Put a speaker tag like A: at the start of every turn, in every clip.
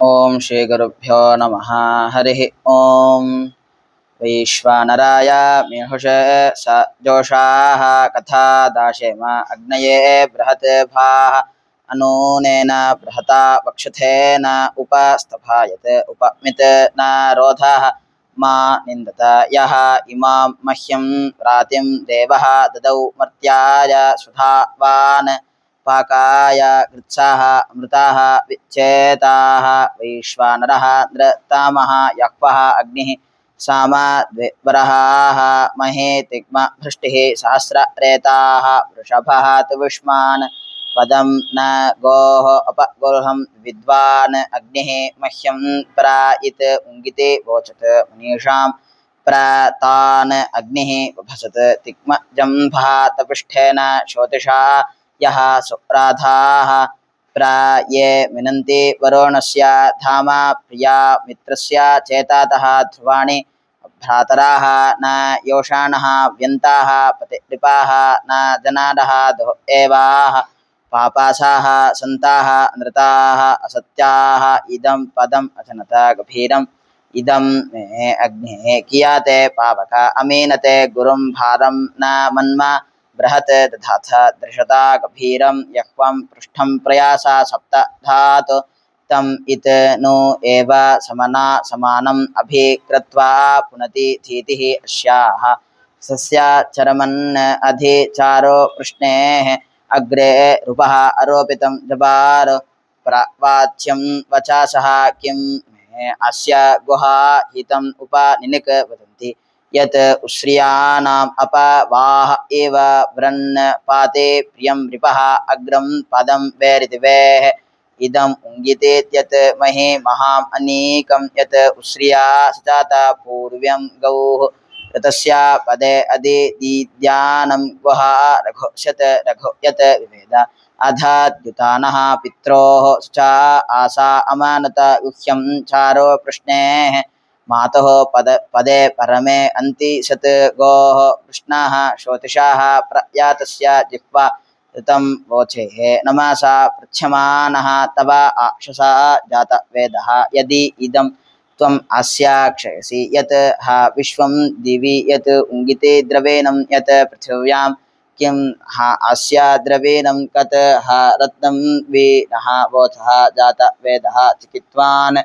A: ओम श्री गुरुभ्यो नमः। हरि ओम। वैश्वानराय मिहुषे स जोषाः कथा दाशेम अग्नये बृहत् भाः अनूनेन बृहता वक्षथेन उपस्तभायत उपमित न रोधः मा निन्दत यः इमां मह्यं रातिं देवः ददौ मर्त्याय सुधावान् पाकाय कृत्साः अमृताः विच्छेताः वैश्वानरः नृतामः यक्वः अग्निः साम द्विवरहाः महे तिग्म भृष्टिः सहस्ररेताः वृषभः तुविष्मान् पदं न गोः अपगोहं विद्वान् अग्निः मह्यं प्रायित उङ्गिते वोचत् मनीषां प्रातान् अग्निः वभसत् तिग्मजम्भः तपिष्ठेन ज्योतिषा यः सुप्राधाः प्राये मिनन्ति वरुणस्य धामा प्रिया मित्रस्य चेतातः ध्रुवाणि भ्रातराः न योषाणः व्यन्ताः पतिरिपाः न जनाडः दुः एवाः पापासाः सन्ताः नृताः असत्याः इदं पदम् अचनत गभीरम् इदं मे अग्निः कियाते पावक अमीनते गुरुं भारं न मन्म बृहत् दधाथ दृशता गभीरं यह्वं पृष्ठं प्रयासा सप्त धातु तम इत नो एव समना समानम् अभिकृत्वा पुनति थीतिः अस्याः सस्याचरमन् अधिचारो पृष्णेः अग्रे रूपः आरोपितं जबार प्रवाच्यं वचासः किं मे अस्य गुहा हितम् उपनिनिक वदन्ति यत् उश्रियानाम् अपवाह एव वृन् पाते प्रियं रिपः अग्रं पदं वेरिदिवेः इदम् उङ्गितेत्यत् महे महाम् अनीकं यत् उश्रिया सजाता पूर्व्यं गौः ऋतस्य पदे अधिदीद्यानं गुहा रघुशत रघु यत् विवेद अधाद्युतानः पित्रोः च आसा अमानत गुह्यं चारो प्रश्नेः मातुः पदे परमे अन्ति सत् गोः कृष्णाः ज्योतिषाः प्रयातस्य जिह्वा ऋतं वोचेः नमसा पृच्छमानः तव आक्षसा जातवेदः यदि इदं त्वम् अस्या क्षयसि यत् हा विश्वं दिवि यत् उङ्गिते द्रवेणं यत् पृथिव्यां किं हा अस्या द्रवेणं कत् हा रत्नं वीनः वोचः जातवेदः चिकित्वान्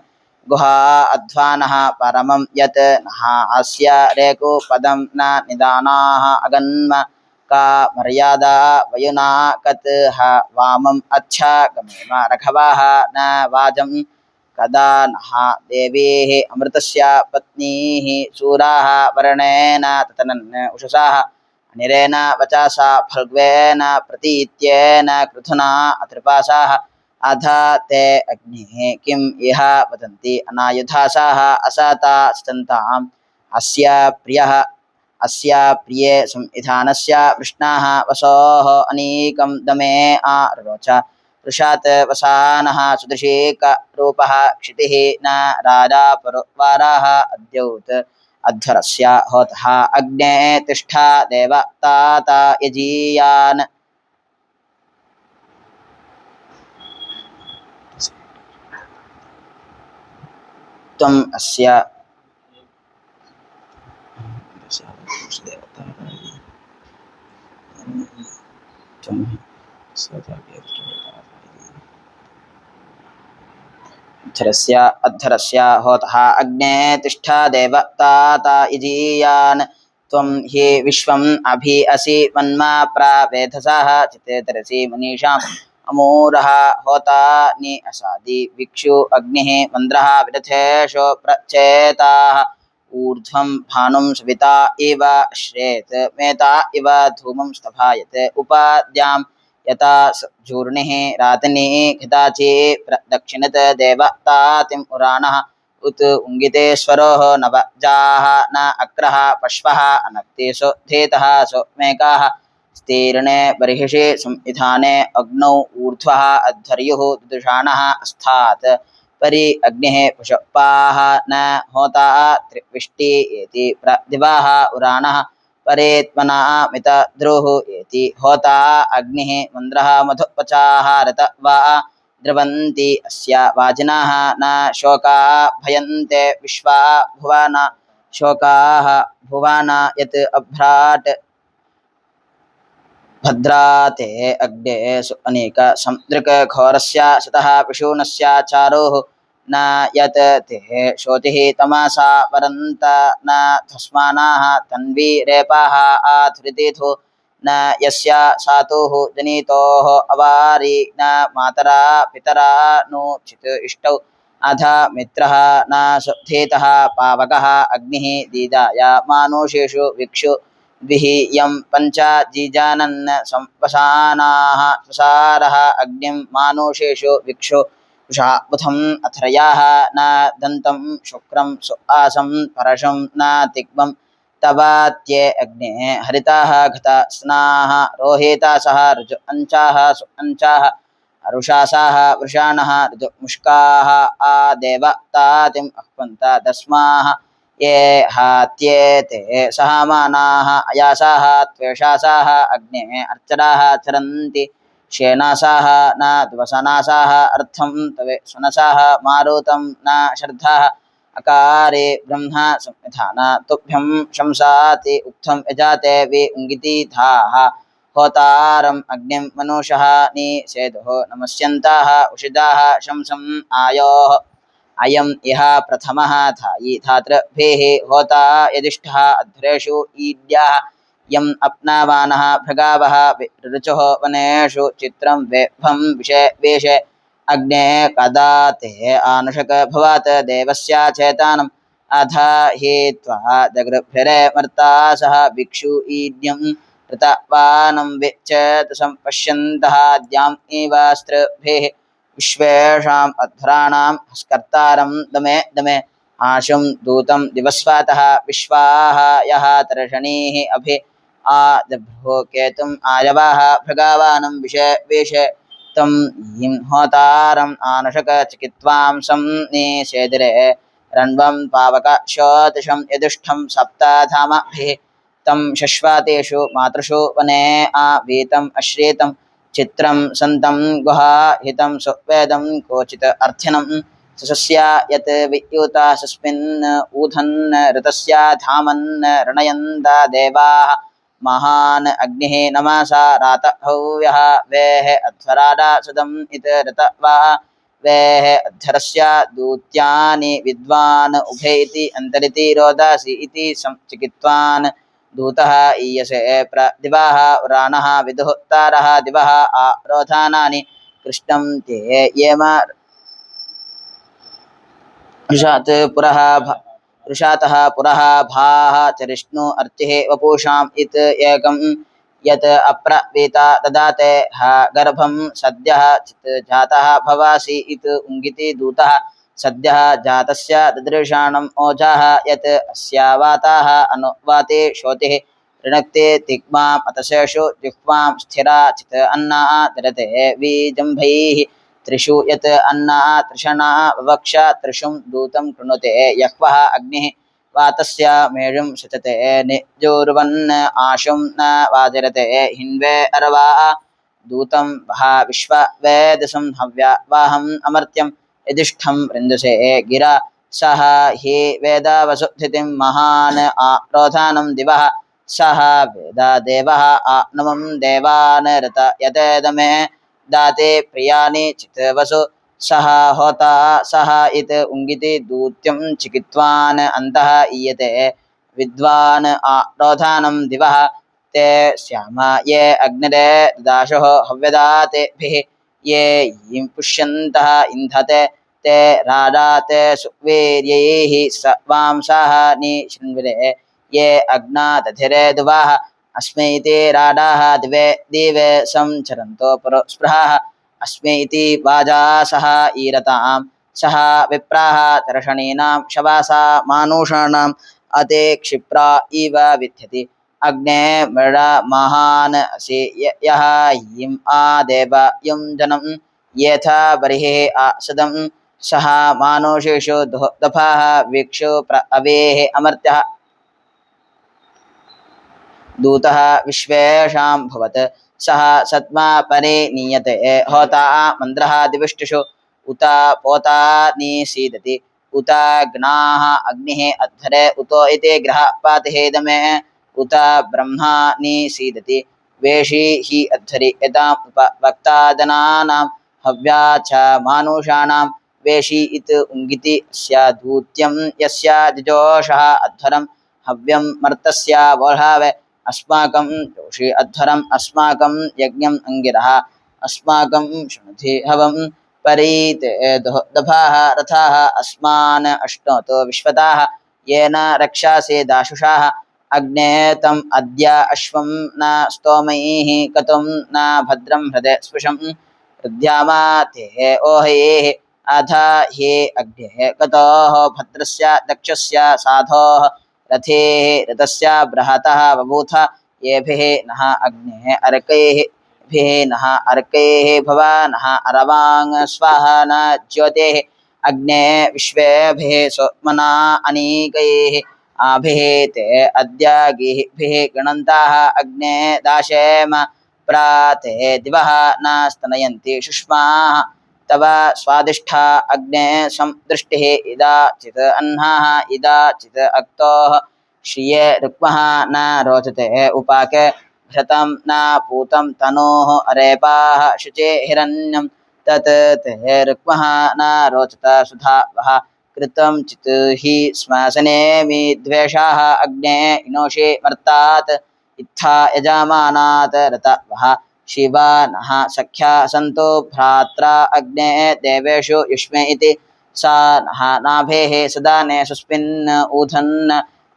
A: गुहा अध्वानः परमं यत् नः अस्य रेको पदं न निदानाः अगन्म का मर्यादा वयुना कत् ह वामम् अच्छा गमेम रघवः न वाजं कदा नः देवीः अमृतस्य पत्नीः शूराः वर्णेन ततनन् उषसाः अनिरेण वचासा फल्ग्वेन प्रतीत्येन कृथुना अत्रिपासाः अधा ते अग्निः किं इह वदन्ति अनायुधासाः असाता स्तन्ताम् अस्य प्रिये संविधानस्य वृष्णाः वसोः अनीकं दमे आरोच वृषात् वसानः सुदृशीकरूपः क्षितिः न राजा पुरवाराः अद्यौत् अध्वरस्य होतः अग्ने तिष्ठा देवताता यजीयान् त्वम् अस्य अद्धरस्य होतः अग्ने तिष्ठा देवताता यजीयान् त्वं हि विश्वम् अभि असि मन्मा प्रावेधसः चिते तरसि मनीषाम् अमूरः होता नि असादि भिक्षु अग्निः मन्द्रः विदथेषु प्रचेताः ऊर्ध्वं भानुं सविता इव श्रेत मेता इव धूमं स्तभायते उपाद्यां यथा जूर्णिः रातिनी हिताची प्रदक्षिणत देवतातिम् उराणः उत उङ्गितेश्वरोः नवजाः न अक्रः पश्वः अनक्तिषु धीतः सोमेकाः स्तीर्णे बर्हिषि संविधाने अग्नौ ऊर्ध्वः अध्वर्युः दुदुषाणः अस्थात् परि अग्निः पुष्पाः न होता त्रिविष्टि एति प्रदिवाः उराणः परेत्मना मितद्रुः एति होता अग्निः मन्द्रः मधुपचाः रत वा द्रवन्ति अस्य वाजिनः न शोका भयन्ते विश्वा भुवना शोकाः भुवना यत् अभ्राट् भद्राते अग्ने अनेक समुद्रक घोरस्य सतः विषूणस्य चारोः न यत् ते शोतिः तमसा वरन्त न धस्मानाः तन्वी रेपाः आधुरितिथु न यस्य सातुः जनितोः अवारि न मातरा पितरा नो चित् इष्टौ अध मित्रः न सुधीतः पावकः अग्निः दीदाय मानुषेषु विक्षु द्विहीयं पञ्च जीजानन् संवसानाः सुसारः अग्निं मानुषेषु विक्षु उषा बुधम् अथर्याः न दन्तं शुक्रं सुआसं परशं न तिग्मं तवात्ये अग्ने हरिताः घता स्नाः रोहितासः ऋजु अञ्चाः सु अञ्चाः अरुषासाः वृषाणः ऋजुमुष्काः आदेवतातिम् अह्वन्त दस्माः ये हात्येते सहमानाः अयासाः त्वेषासाः अग्ने अर्चराः चरन्ति शेनासाः न द्वसनासाः अर्थं तवे सुनसाः मारुतं न श्रद्धाः अकारे ब्रह्म संविधान तुभ्यं शंसाति उक्थं यजाते वि उङ्गितिधाः होतारम् अग्निं मनुषः निषेदुः नमस्यन्ताः उषिदाः शंसम् आयोः अयम् इह प्रथमः धायि धातृभिः होता यदिष्ठः अध्वरेषु ईड्याः यम् अप्नावानः भृगावः ऋचुः वनेषु चित्रं वेभं वेशे अग्ने कदा ते आनुषक भवात् देवस्य चेतानम् अध हि त्वा जगृभिरे मर्ता सह भिक्षु ईड्यं ऋतवानं विच्चेतसं पश्यन्तः द्याम् इव स्त्रिभिः विश्वेषाम् अध्वराणां हस्कर्तारं दमे दमे आशुं दूतं दिवस्वातः विश्वाः यः तर्षणीः अभि आदभ्यो केतुम् आयवाः भृगावानं विषे तं यं होतारम् आनुषक चिकित्वां सं निषेदिरे रण्वं पावक शोतिषं यदुष्ठं सप्तधामभिः तं शश्वातेषु मातृषु वने आवीतम् अश्रीतं चित्रं सन्तं गुहाहितं सुवेदं क्वचित् अर्थिनं सस्य यत् विद्युता सस्मिन् ऊधन् ऋतस्य धामन् रणयन्त देवाः महान् अग्निः नमसा रातहव्यः वेः अध्वराडा सुदम् इत ऋतवा वेः अध्वरस्य दूत्यानि विद्वान् उभेति अन्तरिति रोदासि इति चिकित्वान् दूतः ईयसे दिवः राणः विदुः तारः दिवः आरोधानानि कृष्णं ते येम ऋषातः पुरः भाः चरिष्णु अर्चिः वपुषाम् इत एकं यत् अप्रवीता ददाते गर्भं सद्यः चित् जातः भवासि इत उङ्गिति दूतः सद्यः जातस्य ददृशाणम् ओजाः यत् अस्यावाताः अनुवाते शोतिः ऋणक्ते तिग्माम् अतशेषु जिह्वां स्थिरा चित् अन्ना दरते विजम्भैः त्रिषु यत् अन्ना त्रिषणा ववक्ष त्रिषुं दूतं कृणुते यह्वः अग्निः वातस्य मेळुं शचते निजोर्वन् आशुं न वाजिरते हिन्वे अरवा दूतं वः विश्ववेदसं हव्या वाहम् अमर्त्यं यदिष्ठं वृन्दुसे गिरा सह हि वेदावसुस्थितिं महान् आरोधानं दिवः सह वेदा देवः आनमं देवान् ऋत यतेदमे दाते प्रियानि चित्वसु सह होता सह इत उङ्गिति दूत्यं चिकित्वान् अन्तः ईयते विद्वान् आरोधानं दिवः ते श्याम ये अग्निरे दाशुः हव्यदातेभिः ये यं पुष्यन्तः इन्धते ते राडाते सुवीर्यैः सवांसः निशृण्विरे ये अग्नादधिरे दुवाः अस्मै इति राडाः दिवे दिवे संचरन्तो पुरस्पृहाः अस्मै इति वाजासः ईरतां सः विप्राः तर्षणीनां शवासा मानुषाणाम् अते क्षिप्रा इव विद्यति अग्ने मृड महान् असि यः यम् आदेव यं जनं यथा बर्हिः आसदं सः मानुषेषु दफः वीक्षु प्र अवेः अमर्त्यः दूतः विश्वेषां भवत् सह सत्मा परे नीयते होता मन्द्रः दिविष्टिषु उत पोता निसीदति उत ग्नाः अग्निः अध्वरे उतो इति ग्रहपातिहेदमे उत ब्रह्मा निसीदति वेशी हि अध्वरि यताम् उपवक्तादनानां हव्या च मानुषाणां वेशी इत् उङ्गिति स्यादूत्यं यस्य जुजोषः अध्वरं हव्यं मर्तस्य वोढावे अस्माकं जोषि अध्वरम् अस्माकं यज्ञम् अंगिरः अस्माकं शृणुति हवं परीते दभाः रथाः अस्मान् अश्नोतो विश्वताः येन रक्षासे दाशुषाः अग्ने तम् अद्य अश्वं न स्तोमैः कतुं न भद्रं हृदे स्पृशं हृद्यामा ते ओहयेः अधा हे अग्ने कतोः भद्रस्य दक्षस्य साधोः रथेः रथस्य बृहतः बभूथ येभिः नः अग्ने अर्कैः भिः नः अर्कैः भव नः अरवाङ् स्वाहा न ज्योतेः अग्ने विश्वेभिः सोमना अनीकैः आभिः ते अद्य गीभिः गणन्ताः अग्ने दाशेम प्राते दिवः न स्तनयन्ति शुष्माः तव स्वादिष्ठा अग्ने संदृष्टिः इदाचित् अह्नाः इदाचित् अक्तोः श्रिये रुक्मः न रोचते उपाके घृतं न पूतं तनोः अरेपाः शुचे हिरण्यं तत् ते रुक्मः न रोचत सुधा वः कृतं चित् हि श्मसनेमि द्वेषाः अग्ने इनोषे मर्तात् इत्था यजमानात् रतवः शिवा नः सख्या सन्तो भ्रात्रा अग्ने देवेषु युष्मे इति सा नः नाभेः सदाने सुस्मिन् ऊधन्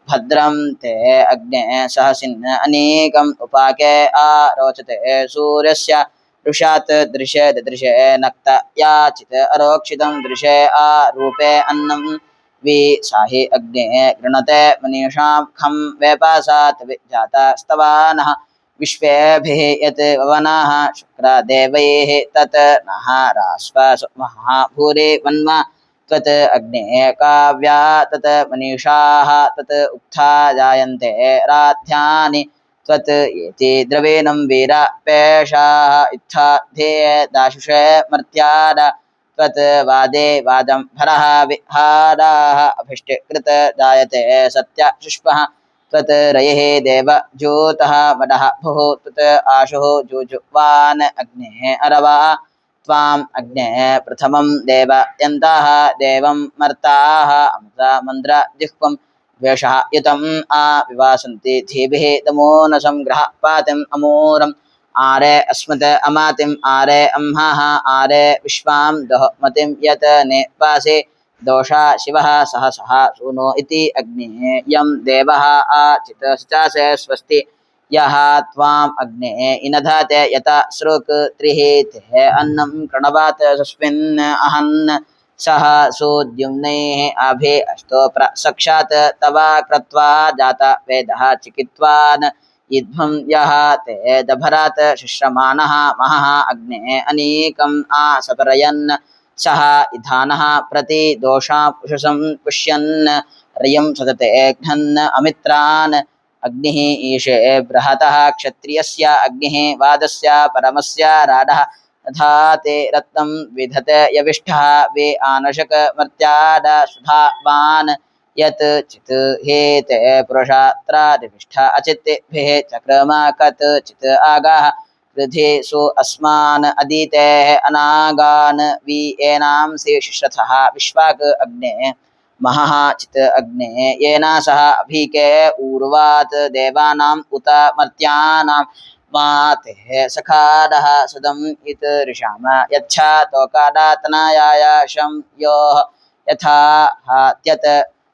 A: भद्रं ते अग्ने सहसिन् अनेकम् उपाके आरोचते सूर्यस्य रुषात् दृशे ददृशे नक्त याचित् अरोक्षितं दृशे आरूपे अन्नं वि साहि अग्ने गृणते मनीषां खं वेपासात् जातस्तवानः विश्वेभिः यत् ववनाः शुक्रदेवैः तत् नः रास्वसुमः भूरि वन्म त्वत् अग्ने काव्या तत् मनीषाः तत् उक्था जायन्ते राध्यानि त्वत् येति द्रवीणं वीरपेशाः इत्था ध्येय दाशुषे मर्त्याद त्वत् वादे वादं भरः विहाराः अभिष्टिकृत जायते सत्यशुष्मः त्वत् रयेः देव ज्योतः मदः भुः त्वत् आशुः जुजुवान् अग्ने अरवा त्वाम् अग्ने प्रथमं देव यन्ताः देवं मर्ताः अमृता मन्द्र जिह्वं वेषः युतम् आविवासन्ति धीभिः तमो न संग्रह पातिम् अमूरम् आरे अस्मत् अमातिम् आरे अम्हाः आरे विश्वां दहमतिं यत् नेपासे दोषा शिवः सहसः सूनो इति अग्ने यं देवः आचित् सचासे स्वस्ति यः त्वाम् अग्ने इनधते यत सृक् त्रिः ते अन्नं कृणवात स्वस्मिन् अहन् सह सूद्युम्नैः अभि अस्तो प्रसक्षात् तव क्रत्वा जात वेदः चिकित्वान् इध्वं यः ते दभरात् शुश्रमाणः महः अग्ने अनीकम् आसपरयन् सः इधानः प्रति दोषां उषसं पुष्यन् रयं सतते घ्नन् अमित्रान् अग्निः ईशे बृहतः क्षत्रियस्य अग्निः वादस्य परमस्य राडः धाते रत्नं विधते यविष्ठः वे आनशक मर्त्याद सुधावान् यत् चित् हेते पुरुषात्रादिविष्ठ अचित्तिभिः चक्रम कत् चित् आगाः कृधि सु अस्मान् अदितेः अनागान् वि एनांसि शिश्रथः विश्वाक अग्ने महः चित् अग्ने येन सह अभीके ऊर्वात् देवानाम् उत मर्त्यानां मातेः सखादः सदम् इत ऋषाम यच्छा तोकादातनायाय शं योः यथा हात्यत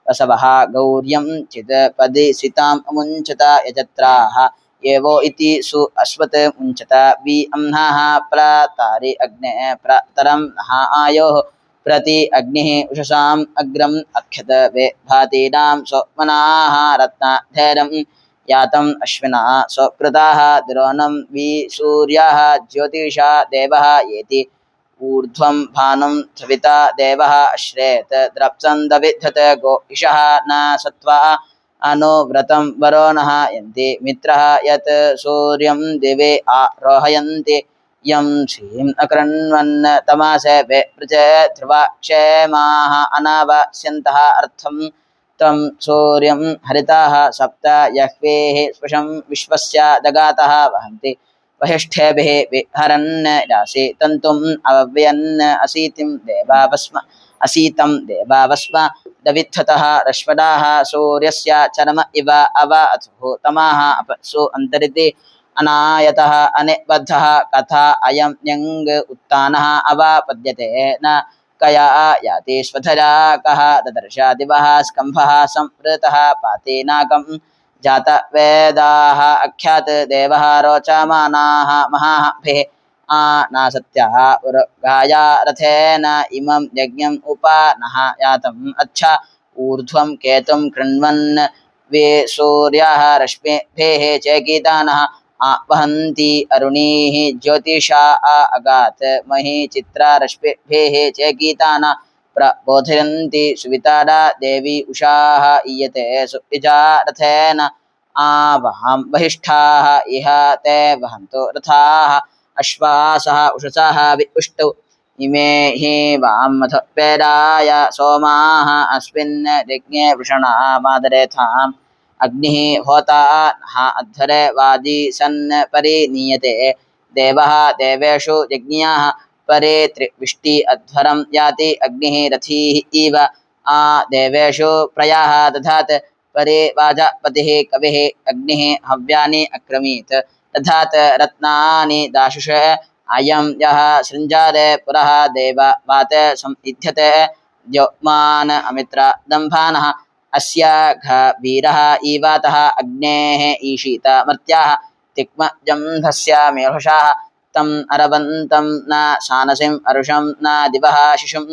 A: वसवः गौर्यं चित् पदि सिताम् अमुञ्चत यजत्राः एवो इति सु अश्वत् मुञ्चत वि अम्नः प्रतारि अग्ने प्रतरं नः आयोः प्रति अग्निः उषसाम् अग्रम् अक्षत वे भातीनां सोमनाः रत्नाधैर्यं यातम् अश्विना स्वकृताः द्रोणं वि सूर्याः ज्योतिषा देवः येति ऊर्ध्वं भानुं सविता देवः अश्रेत द्रप्सन्दविद्धत गो इषः न सत्वा अनुव्रतं वरोणः यन्ति मित्रः यत् सूर्यं दिवे आरोहयन्ति यं श्रीं अकृण्वन् तमासे वेपृचे ध्रुवा क्षेमाः अनावस्यन्तः अर्थं तं सूर्यं हरिताः सप्त यह्वेः स्पृशं विश्वस्य दगातः वहन्ति वहिष्ठेभिः विहरन् राशि तन्तुम् अव्ययन् असीतं देवावस्म दवित्थतः रश्वदाः सूर्यस्य चरम इव अव अथुः तमाः अपसु अन्तरिति अनायतः अनिबद्धः कथा अयं न्यङ् उत्तानः अवापद्यते न कया याति स्वधरा कः ददर्श दिवः स्कम्भः संवृतः पाति नाकं जातवेदाः अख्यात् देवः रोचमानाः महाभिः नासत्याः उर्गाया रथेन इमं यज्ञम् उपानः यातम् अच्छा ऊर्ध्वं केतुं कृण्वन् वे सूर्याः रश्मिभिः चेकितानः वहन्ति अरुणीः ज्योतिषा अगात् मही चित्रा रश्मिभिः चेकिताना प्रबोधयन्ति सुवितारा देवी उषाः ईयते सुजा रथेन आवहं वहिष्ठाः इह ते वहन्तो रथाः अश्वासः उषसः विपुष्टौ इमे हि वां मधुपेराय सोमाः अस्मिन् यज्ञे वृषणा मादरेथाम् अग्निः होता नः अध्वरे वाजी सन् परिनीयते देवः देवेषु यज्ञाः परे त्रिविष्टि अध्वरं याति अग्निः रथीः इव देवेषु प्रयाः दधात् परे वाजपतिः कविः अग्निः हव्यानि अक्रमीत् दधात् रत्नानि दाशुष अयं यः सृञ्जारे पुरः देववात समिध्यते द्योमान अमित्र दम्भानः अस्य घवीरः ईवातः अग्नेः ईशित मर्त्याः तिक्मजम्भस्य मेहुषाः तम् अरवन्तं न शानसिम् अरुषं न दिवः शिशुं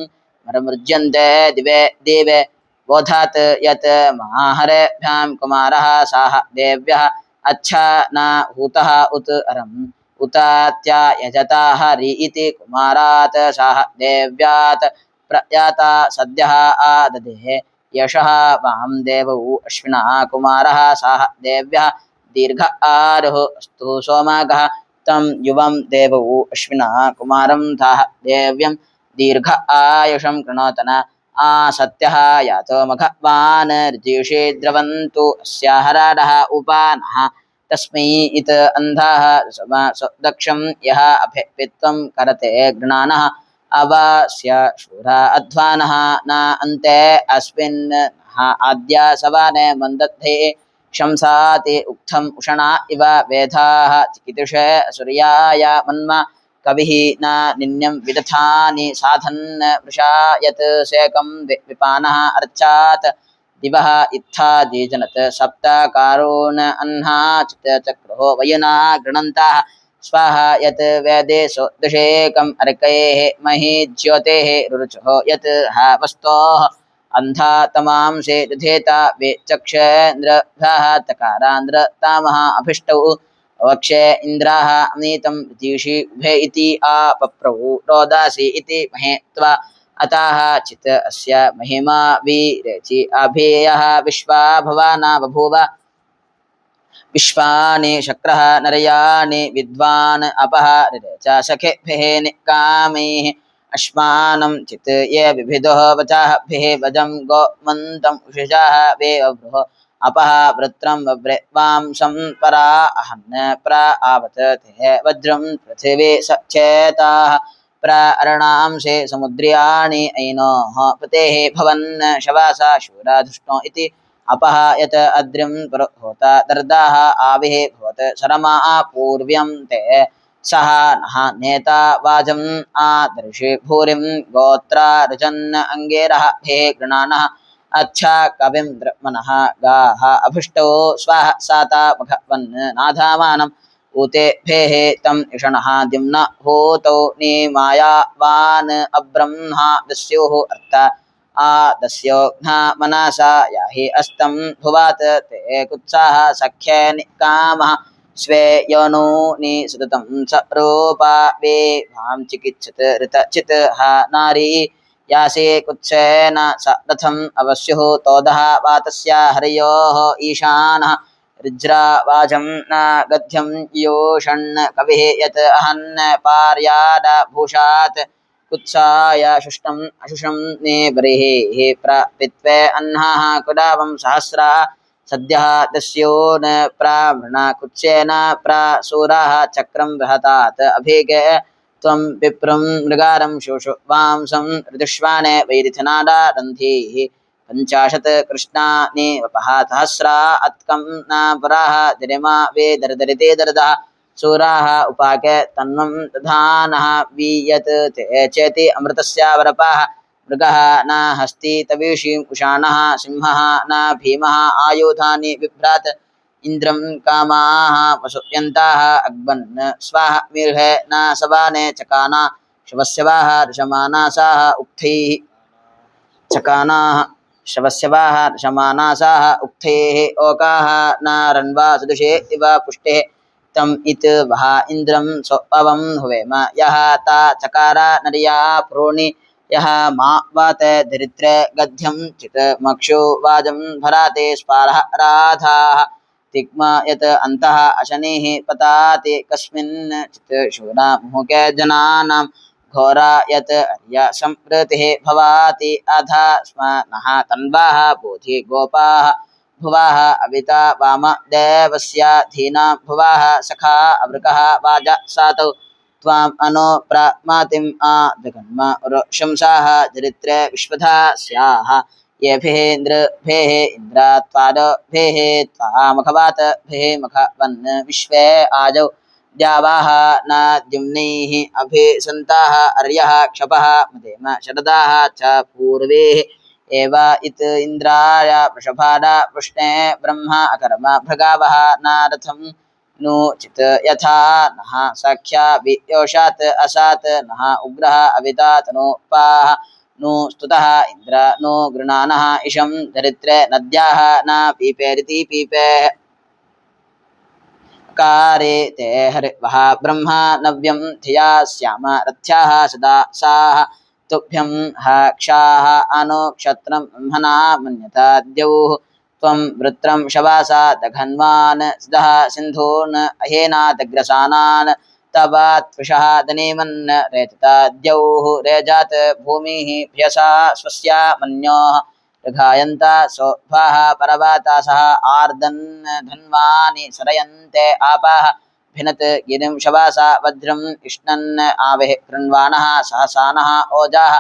A: मरमृज्यन्ते दिवे देवे बोधात् यत् माहरेभ्यां कुमारः साह देव्यः अच्छा न हूतः उत अरम् उतात्या यजता हरि इति कुमारात् साह देव्यात् प्रयाता सद्यः आदधे यशः वां देवौ अश्विनः कुमारः साह देव्यः दीर्घ आरुः अस्तु सोमागः तं युवं देवौ अश्विनः कुमारं ताः देव्यं दीर्घ आयुषं कृणोतन सत्यः यातो मघवान् ऋजीषे द्रवन्तु अस्याहराडः उपानः तस्मै इत अन्धाः दक्षं यः अभित्वं करते गृणानः अवास्य शूरा अध्वानः न अन्ते अस्मिन् आद्या सवाने मन्दद्धे शंसाति उक्थम् उषणा इव वेधाः चिकितुष सूर्याय मन्म कविः न निन्यं विदथानि साधन् वृषा यत् शेकं विपानः अर्चात् दिवः इत्थादिजनत् सप्तकारोन् अह्ना चित्तचक्रो वयुना गृणन्ताः स्वाहा यत् वेदे सोदशेकम् अर्कैः मही ज्योतेः रुरुचुः यत् वस्तोः अन्धा तमांसे दधेता वे चक्षेन्द्रभ्यः तकारान्द्रतामः अभिष्टौ वक्षे इन्द्राः अनीतं ऋतीषि उभे इति आपप्रौ रोदासि इति महे त्वा अतः चित् अस्य महिमा वीरेचि अभेयः विश्वा भवाना बभूव विश्वानि शक्रः नरयानि विद्वान् अपः च सखेभिः निकामैः अश्मानं चित् ये विभिदः वचाभिः वजं गोमन्तम् उषिषाः वे अभ्रुः अपः वृत्रं वांसं परा अहन् प्रा आवत ते वज्रं पृथिवी सचेताः प्रारणांसे समुद्र्याणि ऐनोः पतेः भवन् शवासा शूराधुष्णो इति अपः यत् अद्रिं होता दर्दाः आविः भवत् शरमा पूर्व्यं ते सह नः नेता वाजम् आदर्शि भूरिं गोत्रा रुजन् अङ्गेरः भे गृणानः अच्छा कविं द्रमनः गाः अभुष्टौ स्वः साता मघवन् नाधामानम् ऊते भेः तम् इषणः दिम्न होतौ निमायावान् अब्रह्मा दस्युः अर्थ दस्योघ्ना मनसा याहि अस्तं भुवात् ते कुत्साः सख्ये निकामः स्वे योनूनि सततं स रूपा वे भां चिकित्सत् ऋतचित् हा नारी यासे कुत्सेन स रथम् अवस्युः तोदः वातस्य हरयोः ईशानः ऋज्रावाजं न गद्यं योषण् कविः यत् अहन् पार्याद भूषात् कुत्साय शुष्टम् अशुषं नेबरिः प्रपित्वे अह्नाः कुडावं सहस्रा सद्यः दस्यो न प्रावृण कुत्सेन प्रासूराः चक्रं बृहतात् अभिगे त्वं विप्रं मृगारं शुशुवांसं ऋतुष्वाने वैरिथनादा रन्धीः पञ्चाशत् कृष्णानि वपः सहस्रा अत्कं न पुराः दिरिमा वे दरदरिते दरदः सूराः उपाके तन्वं दधानः वीयत् ते चेति अमृतस्य वरपाः मृगः न हस्ति तवीषीं कुशाणः सिंहः न भीमः आयुधानि बिभ्रात् इन्द्रं कामाः वसुयन्ताः अग्बन् स्वाहा मीर्हे न सवाने चकाना शवस्यवाः ऋषमानासाः उक्थैः चकानाः शवस्यवाः ऋषमानासाः उक्थैः ओकाः न रण्वा सदृशे इव पुष्टे तम् इत वः इन्द्रं स्वपवं हुवेम यः ता चकार नर्या प्रोणि यः मा वात धरित्रे गद्यं चित् मक्षु वाजं भराते स्पारः राधाः तिग्म यत् अन्तः अशनिः पताति कस्मिन् चित् शूरा मुहुके जनानां घोरा यत् संवृतिः भवाति अधा स्म नः तन्वाः बोधि गोपाः भुवाः अविता वामदेवस्य धीना भुवाः सखा अवृकः वाजा सातौ त्वाम् अनो प्रमातिम् आदगन्म उरुशंसाः चरित्रे विश्वधा स्याः येभिः इन्द्रभिः इन्द्रात्वादभिः त्वामखवातभिः मखवन् विश्वे आजौ द्यावाः न द्युम्नैः अभिसन्ताः अर्यः क्षपः मदेम शरदाः च पूर्वेः एव इत इन्द्राय वृषभाड वृष्णे ब्रह्म अकर्म भृगावः न रथं नु चित् यथा नः सख्या वियोषात् असात् नः उग्रः अविता तनोपाः नु स्तुतः इन्द्र नु गृणानः इशं धरित्रे नद्याः न पीपेरिति पीपेः कारे ते हरिवः ब्रह्मा नव्यं धिया स्याम रथ्याः सदा साः तुभ्यं क्षाः अनुक्षत्रं ब्रह्मणा मन्यता द्यौः त्वं वृत्रं शवासा दघन्वान् सिदः सिन्धून् अहेनादग्रसानान् तवात्विषः दनीमन् रेतिता द्यौः रेजात् भूमिः भ्यसा स्वस्या मन्योः ऋघायन्ता सोऽभाः परवातासः आर्दन् धन्वानि सरयन्ते आपाः भिनत् गिरिं शवासा वज्रम् इष्णन् आवेः कृण्वाणः सहसानः ओजाः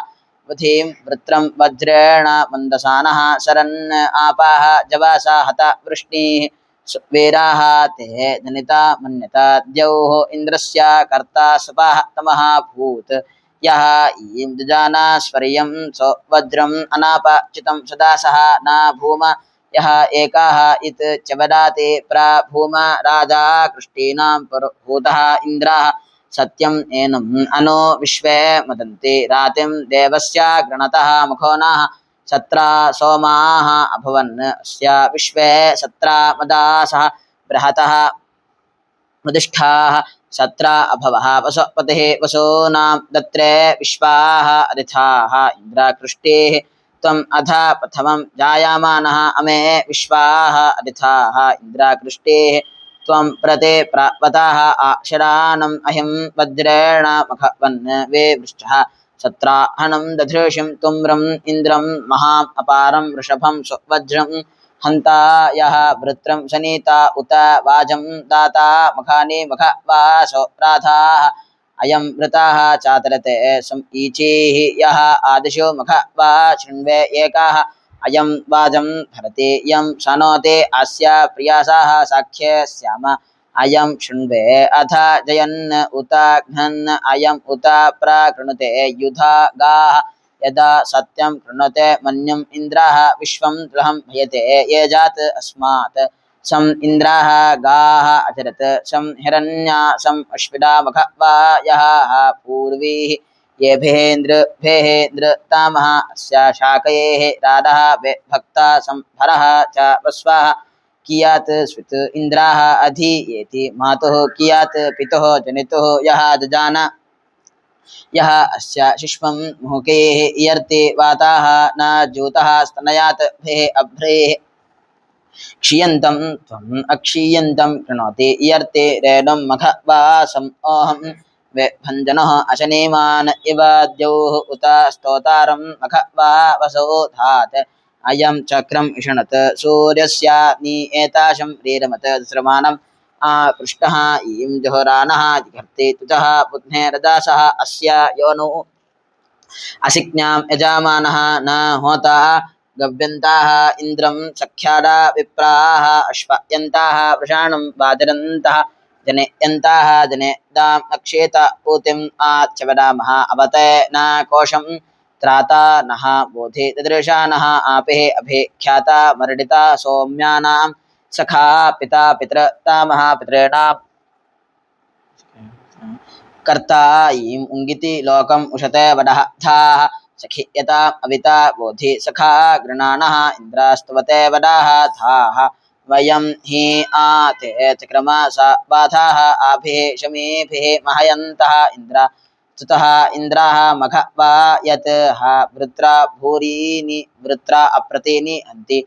A: बुधिं वृत्रं वज्रेण मन्दसानः सरन् आपाः जवासा हता वृष्णिः वीराः ते धनिता मन्यता द्यौः इन्द्रस्य कर्ता सपाः तमः भूत् यः ईं दुजाना स्वर्यं सो वज्रम् अनापचितं सदा सः न भूम यः एकाः इत च वदाति प्रभूम राजा कृष्टीनां पुरुहूतः इन्द्राः सत्यम् एनम् अनो विश्वे मदन्ति रातिं देवस्य गृणतः मुखोनाः सत्रा सोमाः अभवन् अस्य विश्वे सत्रा मदासः बृहतः मदिष्ठाः सत्रा अभवः वसुपतिः वसूनां दत्रे विश्वाः अदिथाः इन्द्राकृष्टेः त्वम् अध प्रथमं जायामानः अमे विश्वाः अदिथाः इन्द्राकृष्टेः त्वं प्रते प्रवताः आशरानम् अहिं वज्रेण मखवन् वे वृष्टः सत्राहणं दधृषिं तुम्रम् इन्द्रं महाम् अपारं वृषभं स्वज्रं हन्ता यः वृत्रं सनीता उत वाजं दाता मखानि मखवासो राधाः अयं वृताः चातरते ईचीः यः आदिशो मखवा शृण्वे एकाः अयं वाजं भरति यं शनोते अस्य प्रियासाः साख्ये स्याम अयं शृण्वे अथ जयन् उत घ्नन् अयम् उत प्रकृणुते युधा गाः यदा सत्यं कृणुते मन्यम् इन्द्राः विश्वं दृढं भयते ये जात् अस्मात् सम् इन्द्राः गाः अचरत् सं हिरण्या सम् अश्विना मखवा यः पूर्वीः येभिः नृतामः अस्य शाकयेः राडः भक्ता संभरः च वस्वाः कियात् स्वित् इन्द्राः अधि येति मातुः कियात् पितुः जनितुः यः जजान यः अस्य शिश्वं मुहुकेः इयर्ते वाताः न ज्योतः स्तनयात् भेः अभ्रेः क्षीयन्तं त्वम् अक्षीयन्तं कृणोति इयर्ते रेणुं मखवासम् ओहं भञ्जनः अशनेमान् इव द्यौः उत स्तोतारं मखवा वसो धात् अयं चक्रम् इषणत् सूर्यस्य निएताशं रीरमत् श्रमाणम् आकृष्टः ईं जुहोरानः जिघर्ते तुतः बुध्ने रदासः अस्य योनु असिज्ञां यजामानः न होता गव्यन्ताः इन्द्रं सख्यादा विप्राः अश्वयन्ताः वृषाणं वाजरन्तः जनयन्ताः जनेदाम् अक्षेत ऊतिम् आच्छवदामः अवते न कोशं त्राता नः बोधे ददृशानः आपेः अभेख्याता मर्डिता सौम्यानां सखा पिता पितृतामः पितॄणां कर्ता ईं उङ्गिति लोकम् उशते वडः धाः सखियताम् अविता बोधि सखा गृणानः इन्द्रास्तुवते वडाः धाः वयं हि आते चक्रमासा बाधाः आभिः शमीभिः महयन्तः इन्द्रा स्तुतः इन्द्राः मघवा यत् हा वृत्रा भूरीनि वृत्रा अप्रतीनि हन्ति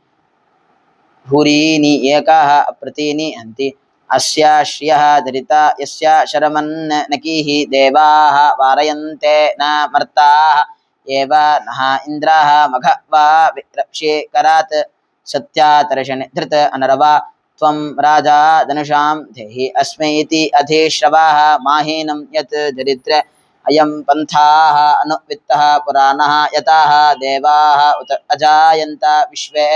A: भूरीनि एकाः अप्रतीनि हन्ति अस्य श्रियः दरिता यस्य शरमन्नकीः देवाः वारयन्ते न मर्ताः एव नः इन्द्राः मघवा विरक्षे करात् सत्यातर्षणि धृत अनरवा त्वं राजा धनुषां धेहि अस्मै इति अधीश्रवाः माहीनं यत् दरिद्र अयं पन्थाः अनुवित्तः पुराणः यताः देवाः उत अजायन्त विश्वे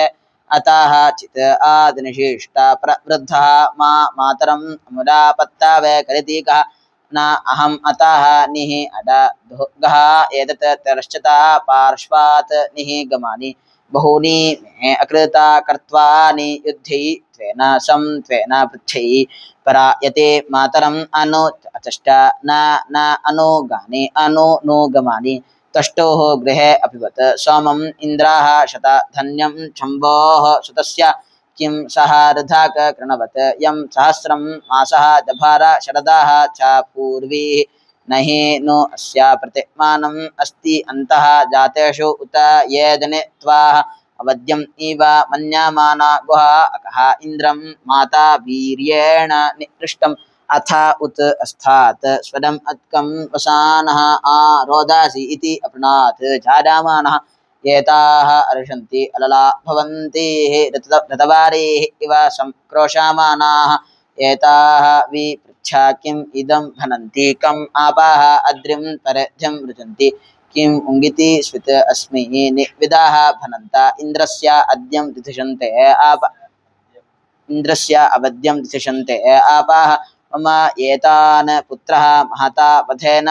A: अतः चित् आदिनिशिष्टा प्रवृद्धः मा मातरम् अमुदापत्तावे करितीकः न अहम् अतः निः अडधुगः एतत् तिरश्चता पार्श्वात् निः गमानि बहूनि मे अकृता कर्त्वानि युद्धै त्वेन सं त्वेन पृच्छै परायते मातरम् अनु अचष्ट न अनुगानि अनुनुगमानि तष्टोः गृहे अपिबत सोमम् इन्द्राः शतधन्यं शम्भोः सुतस्य किं सह ऋधाक कृणवत् यं सहस्रं मासः जभार शरदाः च पूर्वीः न हि नु अस्य प्रतिमानम् अस्ति अन्तः जातेषु उत ये जने त्वाः अवद्यम् इव मन्यमाना गुहा अकः इन्द्रं माता वीर्येण निकृष्टम् अथ उत अस्थात् स्वदम् अत्कं वसानः रोदासि इति अपृणात् जायमानः एताः अर्षन्ति अलला भवन्ति ऋतवारेः इव संक्रोशामानाः एताः विपृच्छा किम् इदं भनन्ति कम् आपाः अद्रिं परध्यं रुचन्ति किम् उङ्गिति स्वित् अस्मि निविदाः भनन्त इन्द्रस्य अद्यं दिथिषन्ते आप इन्द्रस्य अवद्यं दिथिषन्ते आपाः मम एतान् पुत्रः महता वधेन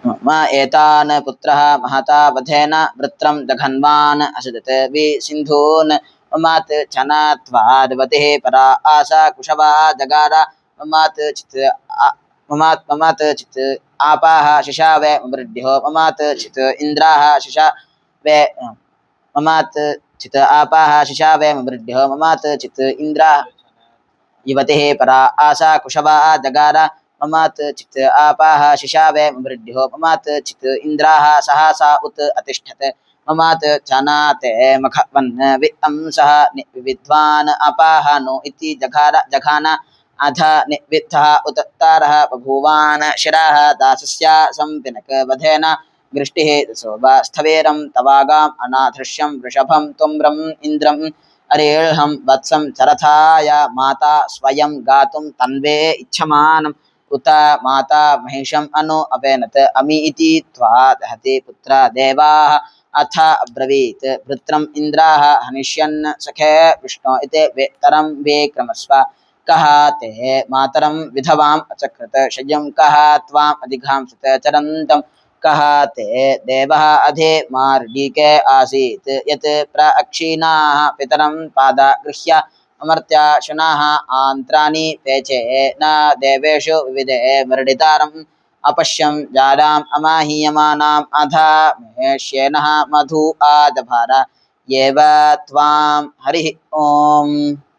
A: मम एतान् पुत्रः महता वधेन वृत्रं जघन्वान् असदत् विसिन्धून् ममात् चनात्वाद्वतिः परा आशा कुशवा जगार ममात् चित् आपाः शिशावे मृड्यो ममात् चित् इन्द्राः शिशावे ममात् चित् आपाः शिशावे मृड्यो ममात् चित् इन्द्राः युवतिः परा आशा कुशवा जगार ममात् चित् आपाः शिशावे मृड्यो ममात् चित् इन्द्राः सहसा उत अतिष्ठत् ममात् चनाते मखवन् विअंसः विद्वान् अपाः नो इति जघान अध निविद्धः उत्तारः बभूवान् शिराः दासस्य संपिनक वधेन गृष्टिः दशोभा स्थवेरं तवागाम् अनाधृश्यं वृषभं तुम्रम् इन्द्रम् अरेहं वत्सं चरथाय माता स्वयं गातुं तन्वे इच्छमानम् उत माता महिषम् अनु अपेनत् अमि इति त्वा दहते पुत्र देवाः अथ अब्रवीत् वृत्रम् इन्द्राः हनिष्यन् सखे विष्णो इति वेतरं विक्रमस्व कः ते मातरं विधवाम् अचकृत शय्यं कः त्वाम् अधिघांसत चरन्तं कः ते देवः अधे मार्डीके आसीत् यत् प्राक्षीणाः पितरं पादा गृह्य अमर्त्या शुनाः आन्त्राणि पेचे न देवेषु विविधे मर्डितारम् अपश्यं जाडाम् अमाहीयमानाम् अधा महेश्येनः मधु आदभार येव त्वां हरिः ओम्।